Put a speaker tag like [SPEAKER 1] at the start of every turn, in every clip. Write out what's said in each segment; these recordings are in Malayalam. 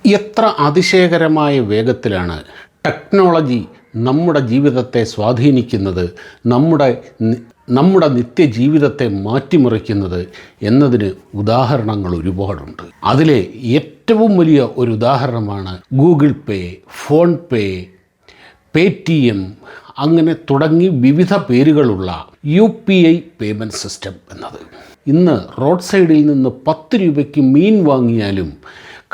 [SPEAKER 1] എത്ര അതിശയകരമായ വേഗത്തിലാണ് ടെക്നോളജി നമ്മുടെ ജീവിതത്തെ സ്വാധീനിക്കുന്നത്, നമ്മുടെ നിത്യജീവിതത്തെ മാറ്റിമറിക്കുന്നത് എന്നതിന് ഉദാഹരണങ്ങൾ ഒരുപാടുണ്ട്. അതിലെ ഏറ്റവും വലിയ ഒരു ഉദാഹരണമാണ് ഗൂഗിൾ പേ, ഫോൺ പേ, പേടിഎം അങ്ങനെ തുടങ്ങി വിവിധ പേരുകളുള്ള UPI പേയ്മെൻറ്റ് സിസ്റ്റം എന്നത്. ഇന്ന് റോഡ് സൈഡിൽ നിന്ന് 10 രൂപയ്ക്ക് മീൻ വാങ്ങിയാലും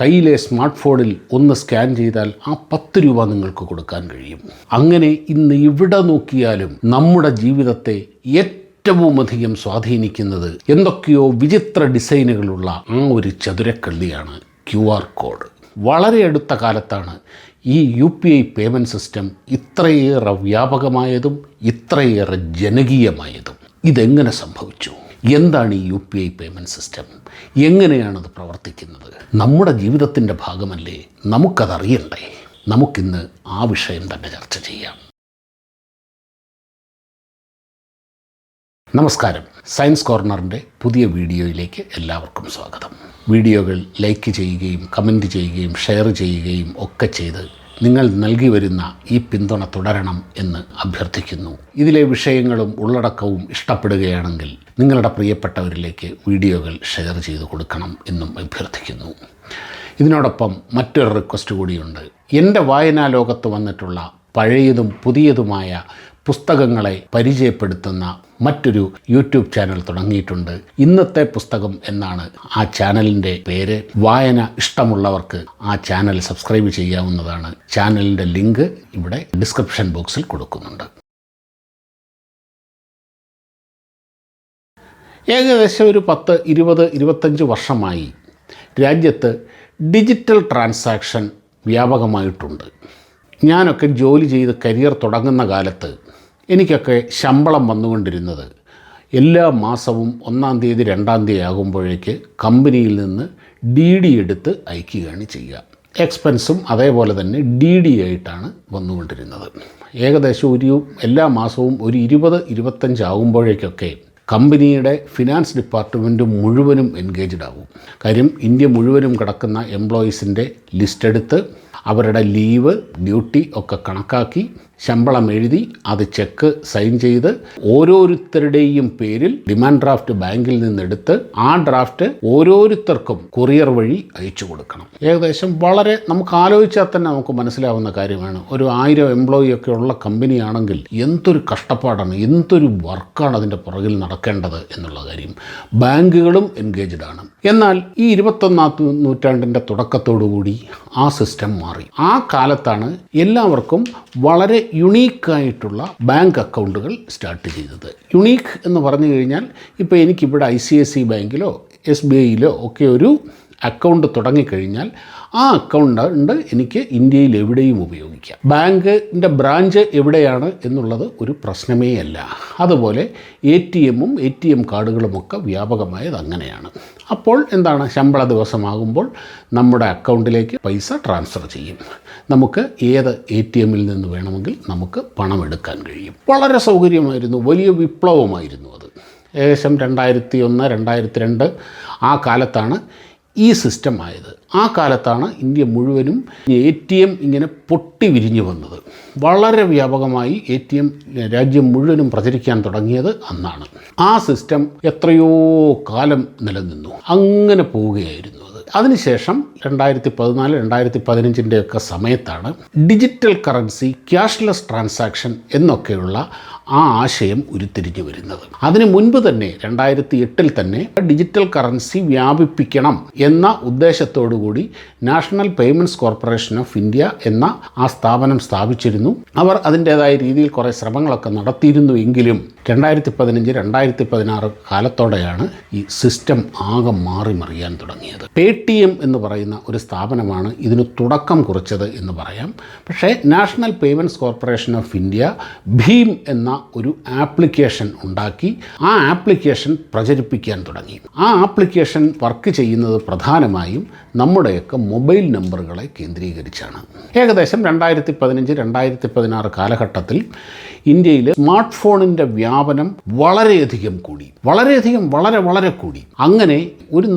[SPEAKER 1] കയ്യിലെ സ്മാർട്ട് ഫോണിൽ ഒന്ന് സ്കാൻ ചെയ്താൽ ആ 10 രൂപ നിങ്ങൾക്ക് കൊടുക്കാൻ കഴിയും. അങ്ങനെ ഇന്ന് എവിടെ നോക്കിയാലും നമ്മുടെ ജീവിതത്തെ ഏറ്റവും അധികം സ്വാധീനിക്കുന്നത് എന്തൊക്കെയോ വിചിത്ര ഡിസൈനുകളുള്ള ആ ഒരു ചതുരക്കള്ളിയാണ് QR കോഡ്. വളരെ അടുത്ത കാലത്താണ് ഈ UPI പേയ്മെൻറ്റ് സിസ്റ്റം ഇത്രയേറെ വ്യാപകമായതും ഇത്രയേറെ ജനകീയമായതും. ഇതെങ്ങനെ സംഭവിച്ചു? എന്താണ് ഈ UPI പേയ്മെൻറ്റ് സിസ്റ്റം? എങ്ങനെയാണത് പ്രവർത്തിക്കുന്നത്? നമ്മുടെ ജീവിതത്തിൻ്റെ ഭാഗമല്ലേ? നമുക്കതറിയണ്ടേ? നമുക്കിന്ന് ആ വിഷയം തന്നെ ചർച്ച ചെയ്യാം. നമസ്കാരം. സയൻസ് കോർണറിൻ്റെ പുതിയ വീഡിയോയിലേക്ക് എല്ലാവർക്കും സ്വാഗതം. വീഡിയോകൾ ലൈക്ക് ചെയ്യുകയും കമൻറ്റ് ചെയ്യുകയും ഷെയർ ചെയ്യുകയും ഒക്കെ ചെയ്ത് നിങ്ങൾ നൽകി വരുന്ന ഈ പിന്തുണ തുടരണം എന്ന് അഭ്യർത്ഥിക്കുന്നു. ഇതിലെ വിഷയങ്ങളും ഉള്ളടക്കവും ഇഷ്ടപ്പെടുകയാണെങ്കിൽ നിങ്ങളുടെ പ്രിയപ്പെട്ടവരിലേക്ക് വീഡിയോകൾ ഷെയർ ചെയ്ത് കൊടുക്കണം എന്നും അഭ്യർത്ഥിക്കുന്നു. ഇതിനോടൊപ്പം മറ്റൊരു റിക്വസ്റ്റ് കൂടിയുണ്ട്. എൻ്റെ വായനാ ലോകത്ത് വന്നിട്ടുള്ള പഴയതും പുതിയതുമായ പുസ്തകങ്ങളെ പരിചയപ്പെടുത്തുന്ന മറ്റൊരു യൂട്യൂബ് ചാനൽ തുടങ്ങിയിട്ടുണ്ട്. ഇന്നത്തെ പുസ്തകം എന്നാണ് ആ ചാനലിൻ്റെ പേര്. വായന ഇഷ്ടമുള്ളവർക്ക് ആ ചാനൽ സബ്സ്ക്രൈബ് ചെയ്യാവുന്നതാണ്. ചാനലിൻ്റെ ലിങ്ക് ഇവിടെ ഡിസ്ക്രിപ്ഷൻ ബോക്സിൽ കൊടുക്കുന്നുണ്ട്. ഏകദേശം ഒരു 10, 20, 25 വർഷമായി രാജ്യത്ത് ഡിജിറ്റൽ ട്രാൻസാക്ഷൻ വ്യാപകമായിട്ടുണ്ട്. ഞാനൊക്കെ ജോലി ചെയ്ത് കരിയർ തുടങ്ങുന്ന കാലത്ത് എനിക്കൊക്കെ ശമ്പളം വന്നുകൊണ്ടിരുന്നത് എല്ലാ മാസവും 1-ാം തീയതി 2-ാം തീയതി ആകുമ്പോഴേക്ക് കമ്പനിയിൽ നിന്ന് DD എടുത്ത് അയക്കുകയാണ് ചെയ്യുക. എക്സ്പെൻസും അതേപോലെ തന്നെ DD ആയിട്ടാണ് വന്നുകൊണ്ടിരുന്നത്. ഏകദേശം എല്ലാ മാസവും ഒരു 20-25 ആകുമ്പോഴേക്കൊക്കെ കമ്പനിയുടെ ഫിനാൻസ് ഡിപ്പാർട്ട്മെൻറ്റ് മുഴുവനും എൻഗേജ്ഡ് ആവും. കാര്യം ഇന്ത്യ മുഴുവനും കിടക്കുന്ന എംപ്ലോയീസിൻ്റെ ലിസ്റ്റ് എടുത്ത് അവരുടെ ലീവ്, ഡ്യൂട്ടി ഒക്കെ കണക്കാക്കി ശമ്പളം എഴുതി അത് ചെക്ക് സൈൻ ചെയ്ത് ഓരോരുത്തരുടെയും പേരിൽ ഡിമാൻഡ് ഡ്രാഫ്റ്റ് ബാങ്കിൽ നിന്നെടുത്ത് ആ ഡ്രാഫ്റ്റ് ഓരോരുത്തർക്കും കൊറിയർ വഴി അയച്ചു കൊടുക്കണം. ഏകദേശം വളരെ നമുക്ക് ആലോചിച്ചാൽ തന്നെ നമുക്ക് മനസ്സിലാവുന്ന കാര്യമാണ്. ഒരു 1000 എംപ്ലോയി ഒക്കെ ഉള്ള കമ്പനിയാണെങ്കിൽ എന്തൊരു കഷ്ടപ്പാടാണ്, എന്തൊരു വർക്കാണ് അതിൻ്റെ പുറകിൽ നടക്കേണ്ടത് എന്നുള്ള കാര്യം. ബാങ്കുകളും എൻഗേജ്ഡ് ആണ്. എന്നാൽ ഈ 21-ാം നൂറ്റാണ്ടിൻ്റെ തുടക്കത്തോടുകൂടി ആ സിസ്റ്റം മാറി. ആ കാലത്താണ് എല്ലാവർക്കും വളരെ യുണീക്കായിട്ടുള്ള ബാങ്ക് അക്കൗണ്ടുകൾ സ്റ്റാർട്ട് ചെയ്തത്. യുണീക്ക് എന്ന് പറഞ്ഞു കഴിഞ്ഞാൽ ഇപ്പോൾ എനിക്കിവിടെ ICICI ബാങ്കിലോ SBIയിലോ ഒക്കെ ഒരു അക്കൗണ്ട് തുടങ്ങിക്കഴിഞ്ഞാൽ ആ അക്കൗണ്ട് എനിക്ക് ഇന്ത്യയിൽ എവിടെയും ഉപയോഗിക്കാം. ബാങ്കിൻ്റെ ബ്രാഞ്ച് എവിടെയാണ് എന്നുള്ളത് ഒരു പ്രശ്നമേ അല്ല. അതുപോലെ ATM കാർഡുകളുമൊക്കെ വ്യാപകമായത് അങ്ങനെയാണ്. അപ്പോൾ എന്താണ്, ശമ്പള ദിവസമാകുമ്പോൾ നമ്മുടെ അക്കൗണ്ടിലേക്ക് പൈസ ട്രാൻസ്ഫർ ചെയ്യും. നമുക്ക് ഏത് ATMൽ നിന്ന് വേണമെങ്കിൽ നമുക്ക് പണം എടുക്കാൻ കഴിയും. വളരെ സൗകര്യമായിരുന്നു, വലിയ വിപ്ലവമായിരുന്നു അത്. ഏകദേശം 2001, 2002 ആ കാലത്താണ് ഈ സിസ്റ്റം ആയത്. ആ കാലത്താണ് ഇന്ത്യ മുഴുവനും ATM ഇങ്ങനെ പൊട്ടി വിരിഞ്ഞു വന്നത്. വളരെ വ്യാപകമായി ATM രാജ്യം മുഴുവനും പ്രചരിക്കാൻ തുടങ്ങിയത് അന്നാണ്. ആ സിസ്റ്റം എത്രയോ കാലം നിലനിന്നു, അങ്ങനെ പോവുകയായിരുന്നു അത്. അതിനുശേഷം 2014, 2015 ഒക്കെ സമയത്താണ് ഡിജിറ്റൽ കറൻസി, ക്യാഷ്ലെസ് ട്രാൻസാക്ഷൻ എന്നൊക്കെയുള്ള ആ ആശയം ഉരുത്തിരിഞ്ഞു വരുന്നത്. അതിനു മുൻപ് തന്നെ 2008 തന്നെ ഡിജിറ്റൽ കറൻസി വ്യാപിപ്പിക്കണം എന്ന ഉദ്ദേശത്തോടുകൂടി national payments corporation of India എന്ന ആ സ്ഥാപനം സ്ഥാപിച്ചിരുന്നു. അവർ അതിൻ്റേതായ രീതിയിൽ കുറേ ശ്രമങ്ങളൊക്കെ നടത്തിയിരുന്നു. എങ്കിലും 2015, 2016 കാലത്തോടെയാണ് ഈ സിസ്റ്റം ആകെ മറിയാൻ തുടങ്ങിയത്. പേടിഎം എന്ന് പറയുന്ന ഒരു സ്ഥാപനമാണ് ഇതിന് തുടക്കം കുറിച്ചത് എന്ന് പറയാം. പക്ഷേ national payments corporation of India Bhim എന്ന ഒരു ആപ്ലിക്കേഷൻ ഉണ്ടാക്കി ആ ആപ്ലിക്കേഷൻ പ്രചരിപ്പിക്കാൻ തുടങ്ങി. ആ ആപ്ലിക്കേഷൻ വർക്ക് ചെയ്യുന്നത് പ്രധാനമായും നമ്മുടെയൊക്കെ മൊബൈൽ നമ്പറുകളെ കേന്ദ്രീകരിച്ചാണ്. ഏകദേശം 2015-2016 കാലഘട്ടത്തിൽ ഇന്ത്യയിൽ സ്മാർട്ട് ഫോണിൻ്റെ വ്യാപനം വളരെയധികം കൂടി, വളരെ കൂടി. അങ്ങനെ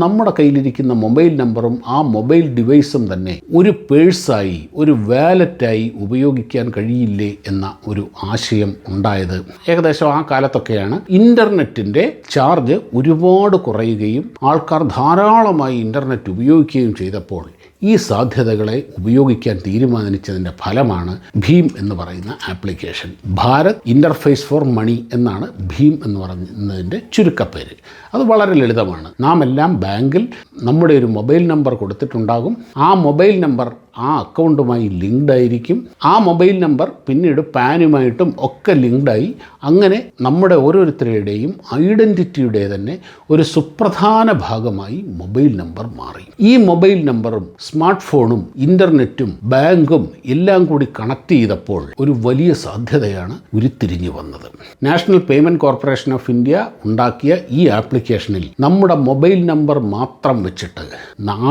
[SPEAKER 1] നമ്മുടെ കയ്യിലിരിക്കുന്ന മൊബൈൽ നമ്പറും ആ മൊബൈൽ ഡിവൈസും തന്നെ ഒരു പേഴ്സായി, ഒരു വാലറ്റായി ഉപയോഗിക്കാൻ കഴിയില്ലേ എന്ന ഒരു ആശയം ഉണ്ടായത് ഏകദേശം ആ കാലത്തൊക്കെയാണ്. ഇൻ്റർനെറ്റിൻ്റെ ചാർജ് ഒരുപാട് കുറയുകയും ആൾക്കാർ ധാരാളമായി ഇൻ്റർനെറ്റ് ഉപയോഗിക്കുകയും ചെയ്തപ്പോൾ ഈ സാധ്യതകളെ ഉപയോഗിക്കാൻ തീരുമാനിച്ചതിൻ്റെ ഫലമാണ് ഭീം എന്ന് പറയുന്ന application. Bharat interface for money എന്നാണ് ഭീം എന്ന് പറയുന്നതിൻ്റെ ചുരുക്കപ്പേര്. അത് വളരെ ലളിതമാണ്. നാം എല്ലാം ബാങ്കിൽ നമ്മുടെ ഒരു മൊബൈൽ നമ്പർ കൊടുത്തിട്ടുണ്ടാകും. ആ മൊബൈൽ നമ്പർ ആ അക്കൗണ്ടുമായി ലിങ്ക്ഡ് ആയിരിക്കും. ആ മൊബൈൽ നമ്പർ പിന്നീട് പാനുമായിട്ടും ഒക്കെ ലിങ്ക്ഡായി അങ്ങനെ നമ്മുടെ ഓരോരുത്തരുടെയും ഐഡൻറ്റിറ്റിയുടെ തന്നെ ഒരു സുപ്രധാന ഭാഗമായി മൊബൈൽ നമ്പർ മാറി. ഈ മൊബൈൽ നമ്പറും സ്മാർട്ട് ഫോണും ഇൻ്റർനെറ്റും ബാങ്കും എല്ലാം കൂടി കണക്ട് ചെയ്തപ്പോൾ ഒരു വലിയ സാധ്യതയാണ് ഉരുത്തിരിഞ്ഞു വന്നത്. National payment corporation of India ഉണ്ടാക്കിയ ഈ ആപ്ലിക്കേഷനിൽ നമ്മുടെ മൊബൈൽ നമ്പർ മാത്രം വെച്ചിട്ട്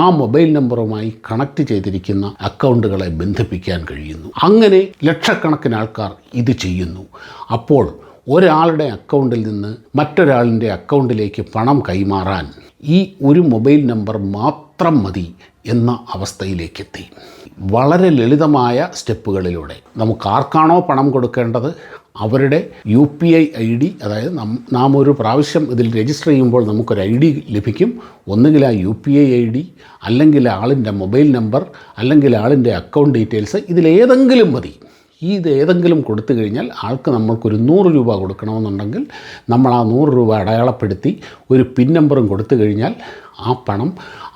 [SPEAKER 1] ആ മൊബൈൽ നമ്പറുമായി കണക്ട് ചെയ്തിരിക്കുന്ന അക്കൗണ്ടുകളെ ബന്ധിപ്പിക്കാൻ കഴിയുന്നു. അങ്ങനെ ലക്ഷക്കണക്കിന് ആൾക്കാർ ഇത് ചെയ്യുന്നു. അപ്പോൾ ഒരാളുടെ അക്കൗണ്ടിൽ നിന്ന് മറ്റൊരാളിൻ്റെ അക്കൗണ്ടിലേക്ക് പണം കൈമാറാൻ ഈ ഒരു മൊബൈൽ നമ്പർ മാത്രം മതി എന്ന അവസ്ഥയിലേക്കെത്തി. വളരെ ലളിതമായ സ്റ്റെപ്പുകളിലൂടെ നമുക്ക് ആർക്കാണോ പണം കൊടുക്കേണ്ടത് അവരുടെ UPI ID, അതായത് നാം ഒരു പ്രാവശ്യം ഇതിൽ രജിസ്റ്റർ ചെയ്യുമ്പോൾ നമുക്കൊരു ID ലഭിക്കും. ഒന്നുകിൽ ആ UPI ID, അല്ലെങ്കിൽ ആളിൻ്റെ മൊബൈൽ നമ്പർ, അല്ലെങ്കിൽ ആളിൻ്റെ അക്കൗണ്ട് ഡീറ്റെയിൽസ്, ഇതിലേതെങ്കിലും മതി. ഇതേതെങ്കിലും കൊടുത്തു കഴിഞ്ഞാൽ ആൾക്ക് നമ്മൾക്കൊരു 100 രൂപ കൊടുക്കണമെന്നുണ്ടെങ്കിൽ നമ്മൾ ആ 100 രൂപ അടയാളപ്പെടുത്തി ഒരു പിൻ നമ്പറും കൊടുത്തു കഴിഞ്ഞാൽ ആ പണം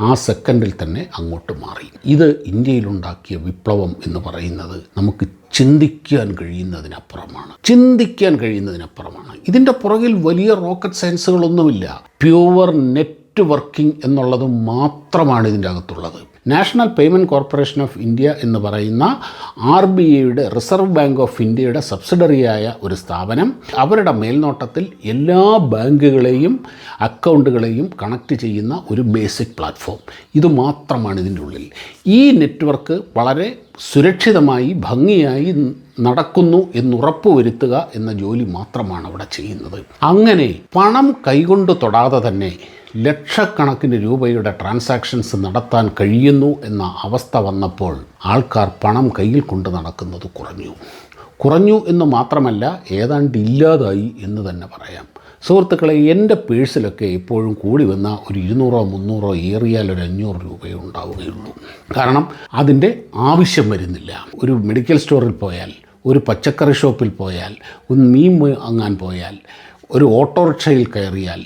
[SPEAKER 1] ആ സെക്കൻഡിൽ തന്നെ അങ്ങോട്ട് മാറി. ഇത് ഇന്ത്യയിലുണ്ടാക്കിയ വിപ്ലവം എന്ന് പറയുന്നത് നമുക്ക് ചിന്തിക്കാൻ കഴിയുന്നതിനപ്പുറമാണ്. ഇതിൻ്റെ പുറകിൽ വലിയ റോക്കറ്റ് സയൻസുകളൊന്നുമില്ല. പ്യുവർ നെറ്റ്വർക്കിംഗ് എന്നുള്ളത് മാത്രമാണ് ഇതിൻ്റെ അകത്തുള്ളത്. National payment corporation of India എന്ന് പറയുന്ന RBIയുടെ റിസർവ് ബാങ്ക് ഓഫ് ഇന്ത്യയുടെ സബ്സിഡറിയായ ഒരു സ്ഥാപനം അവരുടെ മേൽനോട്ടത്തിൽ എല്ലാ ബാങ്കുകളെയും അക്കൗണ്ടുകളെയും കണക്ട് ചെയ്യുന്ന ഒരു ബേസിക് പ്ലാറ്റ്ഫോം. ഇത് മാത്രമാണ് ഇതിൻ്റെ ഉള്ളിൽ. ഈ നെറ്റ്വർക്ക് വളരെ സുരക്ഷിതമായി ഭംഗിയായി നടക്കുന്നു എന്നുറപ്പ് വരുത്തുക എന്ന ജോലി മാത്രമാണ് അവിടെ ചെയ്യുന്നത്. അങ്ങനെ പണം കൈകൊണ്ട് തൊടാതെ തന്നെ ലക്ഷക്കണക്കിന് രൂപയുടെ ട്രാൻസാക്ഷൻസ് നടത്താൻ കഴിയുന്നു എന്ന അവസ്ഥ വന്നപ്പോൾ ആൾക്കാർ പണം കയ്യിൽ കൊണ്ട് നടക്കുന്നത് കുറഞ്ഞു എന്ന് മാത്രമല്ല, ഏതാണ്ട് ഇല്ലാതായി എന്ന് തന്നെ പറയാം. സുഹൃത്തുക്കളെ, എൻ്റെ പേഴ്സിലൊക്കെ എപ്പോഴും കൂടി വന്ന ഒരു 200-300 ഏറിയാൽ ഒരു 500 രൂപയോ ഉണ്ടാവുകയുള്ളൂ. കാരണം അതിൻ്റെ ആവശ്യം വരുന്നില്ല. ഒരു മെഡിക്കൽ സ്റ്റോറിൽ പോയാൽ, ഒരു പച്ചക്കറി ഷോപ്പിൽ പോയാൽ, ഒന്ന് മീൻ വാങ്ങാൻ പോയാൽ, ഒരു ഓട്ടോറിക്ഷയിൽ കയറിയാൽ,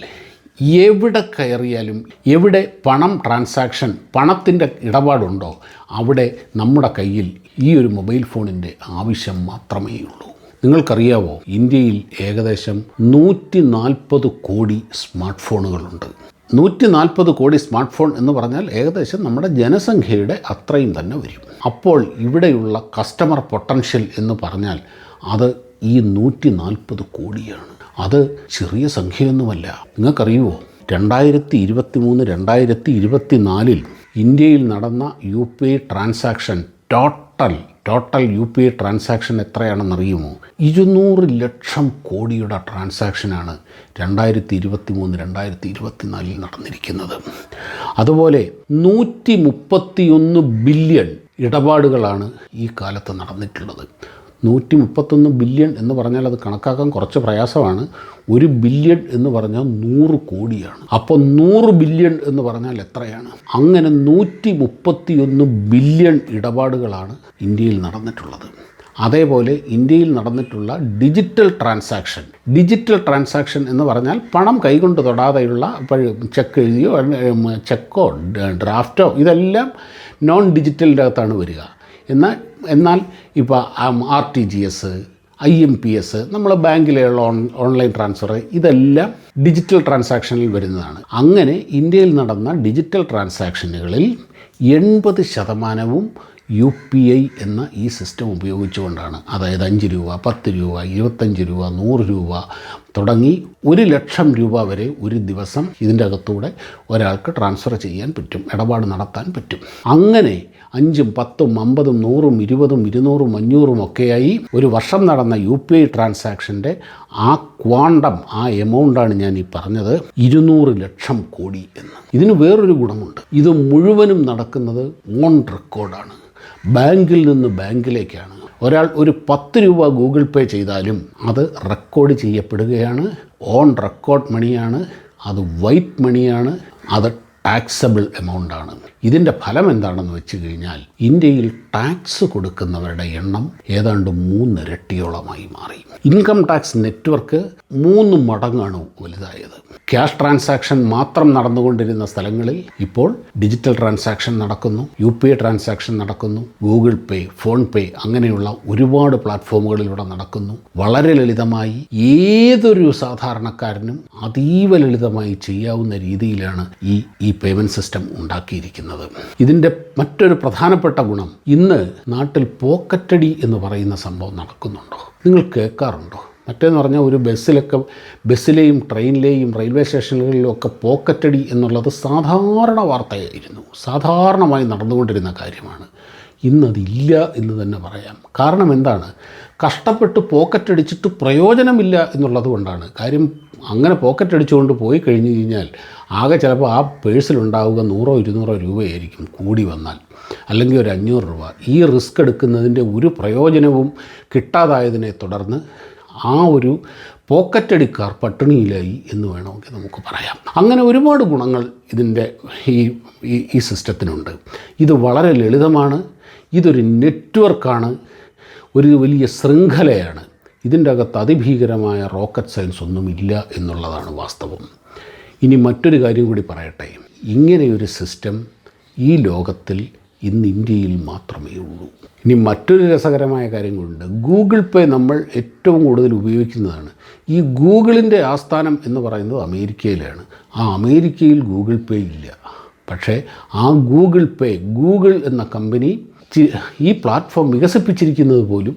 [SPEAKER 1] എവിടെ കയറിയാലും എവിടെ പണം ട്രാൻസാക്ഷൻ, പണത്തിൻ്റെ ഇടപാടുണ്ടോ അവിടെ നമ്മുടെ കയ്യിൽ ഈ ഒരു മൊബൈൽ ഫോണിൻ്റെ ആവശ്യം മാത്രമേ ഉള്ളൂ. നിങ്ങൾക്കറിയാവോ, ഇന്ത്യയിൽ ഏകദേശം 140 കോടി സ്മാർട്ട് ഫോണുകളുണ്ട്. 140 കോടി സ്മാർട്ട് ഫോൺ എന്ന് പറഞ്ഞാൽ ഏകദേശം നമ്മുടെ ജനസംഖ്യയുടെ അത്രയും തന്നെ വരും. അപ്പോൾ ഇവിടെയുള്ള കസ്റ്റമർ പൊട്ടൻഷ്യൽ എന്ന് പറഞ്ഞാൽ അത് ഈ 140 കോടിയാണ്. അത് ചെറിയ സംഖ്യയൊന്നുമല്ല. നിങ്ങൾക്കറിയുമോ, 2023-2024 ഇന്ത്യയിൽ നടന്ന UPI transaction total UPI transaction എത്രയാണെന്നറിയുമോ? 200 ലക്ഷം കോടിയുടെ ട്രാൻസാക്ഷനാണ് 2023-2024 നടന്നിരിക്കുന്നത്. അതുപോലെ 131 ബില്യൺ ഇടപാടുകളാണ് ഈ കാലത്ത് നടന്നിട്ടുള്ളത്. 131 ബില്യൺ എന്ന് പറഞ്ഞാൽ അത് കണക്കാക്കാൻ കുറച്ച് പ്രയാസമാണ്. 1 ബില്യൺ എന്ന് പറഞ്ഞാൽ 100 കോടിയാണ്. അപ്പോൾ 100 ബില്യൺ എന്ന് പറഞ്ഞാൽ എത്രയാണ്? അങ്ങനെ 131 ബില്യൺ ഇടപാടുകളാണ് ഇന്ത്യയിൽ നടന്നിട്ടുള്ളത്. അതേപോലെ ഇന്ത്യയിൽ നടന്നിട്ടുള്ള ഡിജിറ്റൽ ട്രാൻസാക്ഷൻ എന്ന് പറഞ്ഞാൽ പണം കൈകൊണ്ട് തൊടാതെയുള്ള ചെക്ക് എഴുതിയോ ചെക്കോ ഡ്രാഫ്റ്റോ ഇതെല്ലാം നോൺ ഡിജിറ്റലിൻ്റെ അകത്താണ് വരിക. എന്നാൽ ഇപ്പോൾ RTGS, IMPS, നമ്മൾ ബാങ്കിലുള്ള ഓൺലൈൻ ട്രാൻസ്ഫർ, ഇതെല്ലാം ഡിജിറ്റൽ ട്രാൻസാക്ഷനിൽ വരുന്നതാണ്. അങ്ങനെ ഇന്ത്യയിൽ നടന്ന ഡിജിറ്റൽ ട്രാൻസാക്ഷനുകളിൽ 80% UPI എന്ന ഈ സിസ്റ്റം ഉപയോഗിച്ചുകൊണ്ടാണ്. അതായത് 5 രൂപ, 10 രൂപ, 25 രൂപ, 100 രൂപ തുടങ്ങി 1,00,000 രൂപ വരെ ഒരു ദിവസം ഇതിൻ്റെ അകത്തൂടെ ഒരാൾക്ക് ട്രാൻസ്ഫർ ചെയ്യാൻ പറ്റും, ഇടപാട് നടത്താൻ പറ്റും. അങ്ങനെ 5ഉം 10ഉം 50ഉം 100ഉം 20ഉം 200ഉം 500ഉം ഒക്കെയായി ഒരു വർഷം നടന്ന UPI ട്രാൻസാക്ഷൻ്റെ ആ ക്വാണ്ടം, ആ എമൗണ്ടാണ് ഞാൻ ഈ പറഞ്ഞത് 200 ലക്ഷം കോടി എന്ന്. ഇതിന് വേറൊരു ഗുണമുണ്ട്. ഇത് മുഴുവനും നടക്കുന്നത് ഓൺ റെക്കോർഡാണ്. ബാങ്കിൽ നിന്ന് ബാങ്കിലേക്കാണ്. ഒരാൾ ഒരു 10 രൂപ ഗൂഗിൾ പേ ചെയ്താലും അത് റെക്കോർഡ് ചെയ്യപ്പെടുകയാണ്. ഓൺ റെക്കോർഡ് മണിയാണ്, അത് വൈറ്റ് മണിയാണ്, അത് ടാക്സബിൾ എമൗണ്ടാണ്. ഇതിൻ്റെ ഫലം എന്താണെന്ന് വെച്ച് കഴിഞ്ഞാൽ ഇന്ത്യയിൽ ടാക്സ് കൊടുക്കുന്നവരുടെ എണ്ണം ഏതാണ്ട് 3 ഇരട്ടിയോളമായി മാറി. ഇൻകം ടാക്സ് നെറ്റ്വർക്ക് 3 മടങ്ങാണ് വലുതായത്. ക്യാഷ് ട്രാൻസാക്ഷൻ മാത്രം നടന്നുകൊണ്ടിരുന്ന സ്ഥലങ്ങളിൽ ഇപ്പോൾ ഡിജിറ്റൽ ട്രാൻസാക്ഷൻ നടക്കുന്നു, UPI ട്രാൻസാക്ഷൻ നടക്കുന്നു, ഗൂഗിൾ പേ, ഫോൺ പേ അങ്ങനെയുള്ള ഒരുപാട് പ്ലാറ്റ്ഫോമുകളിലൂടെ നടക്കുന്നു. വളരെ ലളിതമായി ഏതൊരു സാധാരണക്കാരനും അതീവ ലളിതമായി ചെയ്യാവുന്ന രീതിയിലാണ് ഈ പേയ്മെൻറ്റ് സിസ്റ്റം ഉണ്ടാക്കിയിരിക്കുന്നത്. ഇതിൻ്റെ മറ്റൊരു പ്രധാനപ്പെട്ട ഗുണം, ഇന്ന് നാട്ടിൽ പോക്കറ്റടി എന്ന് പറയുന്ന സംഭവം നടക്കുന്നുണ്ടോ? നിങ്ങൾ കേൾക്കാറുണ്ടോ? മറ്റേന്ന് പറഞ്ഞാൽ ഒരു ബസ്സിലെയും ട്രെയിനിലെയും റെയിൽവേ സ്റ്റേഷനുകളിലും ഒക്കെ പോക്കറ്റടി എന്നുള്ളത് സാധാരണ വാർത്തയായിരുന്നു, സാധാരണമായി നടന്നുകൊണ്ടിരുന്ന കാര്യമാണ്. ഇന്നതില്ല എന്ന് തന്നെ പറയാം. കാരണം എന്താണ്? കഷ്ടപ്പെട്ട് പോക്കറ്റടിച്ചിട്ട് പ്രയോജനമില്ല എന്നുള്ളത് കൊണ്ടാണ്. കാര്യം അങ്ങനെ പോക്കറ്റടിച്ചുകൊണ്ട് പോയി കഴിഞ്ഞ് കഴിഞ്ഞാൽ ആകെ ചിലപ്പോൾ ആ പേഴ്സിലുണ്ടാവുക 100 200 രൂപയായിരിക്കും കൂടി വന്നാൽ, അല്ലെങ്കിൽ ഒരു 500 രൂപ. ഈ റിസ്ക് എടുക്കുന്നതിൻ്റെ ഒരു പ്രയോജനവും കിട്ടാതായതിനെ തുടർന്ന് ആ ഒരു പോക്കറ്റടിക്കാർ പട്ടിണിയിലായി എന്ന് വേണമെങ്കിൽ നമുക്ക് പറയാം. അങ്ങനെ ഒരുപാട് ഗുണങ്ങൾ ഇതിൻ്റെ ഈ സിസ്റ്റത്തിനുണ്ട്. ഇത് വളരെ ലളിതമാണ്. ഇതൊരു നെറ്റ്വർക്കാണ്, ഒരു വലിയ ശൃംഖലയാണ്. ഇതിൻ്റെ അകത്ത് അതിഭീകരമായ റോക്കറ്റ് സയൻസ് ഒന്നുമില്ല എന്നുള്ളതാണ് വാസ്തവം. ഇനി മറ്റൊരു കാര്യം കൂടി പറയട്ടെ. ഇങ്ങനെയൊരു സിസ്റ്റം ഈ ലോകത്തിൽ ഇന്ന് ഇന്ത്യയിൽ മാത്രമേ ഉള്ളൂ. ഇനി മറ്റൊരു രസകരമായ കാര്യങ്ങളുണ്ട്. ഗൂഗിൾ പേ നമ്മൾ ഏറ്റവും കൂടുതൽ ഉപയോഗിക്കുന്നതാണ്. ഈ ഗൂഗിളിൻ്റെ ആസ്ഥാനം എന്ന് പറയുന്നത് അമേരിക്കയിലാണ്. ആ അമേരിക്കയിൽ ഗൂഗിൾ പേ ഇല്ല. പക്ഷേ ആ ഗൂഗിൾ എന്ന കമ്പനി ഈ പ്ലാറ്റ്ഫോം വികസിപ്പിച്ചിരിക്കുന്നത് പോലും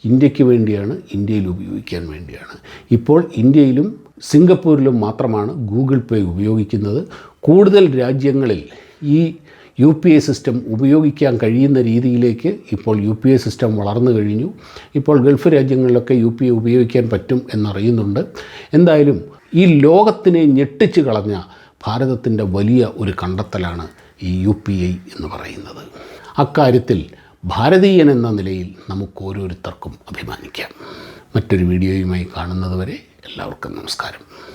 [SPEAKER 1] ഇന്ത്യക്ക് വേണ്ടിയാണ്, ഇന്ത്യയിൽ ഉപയോഗിക്കാൻ വേണ്ടിയാണ്. ഇപ്പോൾ ഇന്ത്യയിലും സിംഗപ്പൂരിലും മാത്രമാണ് ഗൂഗിൾ പേ ഉപയോഗിക്കുന്നത്. കൂടുതൽ രാജ്യങ്ങളിൽ ഈ UPI സിസ്റ്റം ഉപയോഗിക്കാൻ കഴിയുന്ന രീതിയിലേക്ക് ഇപ്പോൾ UPI സിസ്റ്റം വളർന്നു കഴിഞ്ഞു. ഇപ്പോൾ ഗൾഫ് രാജ്യങ്ങളിലൊക്കെ UPI ഉപയോഗിക്കാൻ പറ്റും എന്നറിയുന്നുണ്ട്. എന്തായാലും ഈ ലോകത്തിനെ ഞെട്ടിച്ച് കളഞ്ഞ ഭാരതത്തിൻ്റെ വലിയ ഒരു കണ്ടെത്തലാണ് ഈ UPI എന്ന് പറയുന്നത്. അക്കാര്യത്തിൽ ഭാരതീയൻ എന്ന നിലയിൽ നമുക്ക് ഓരോരുത്തർക്കും അഭിമാനിക്കാം. മറ്റൊരു വീഡിയോയുമായി കാണുന്നതുവരെ എല്ലാവർക്കും നമസ്കാരം.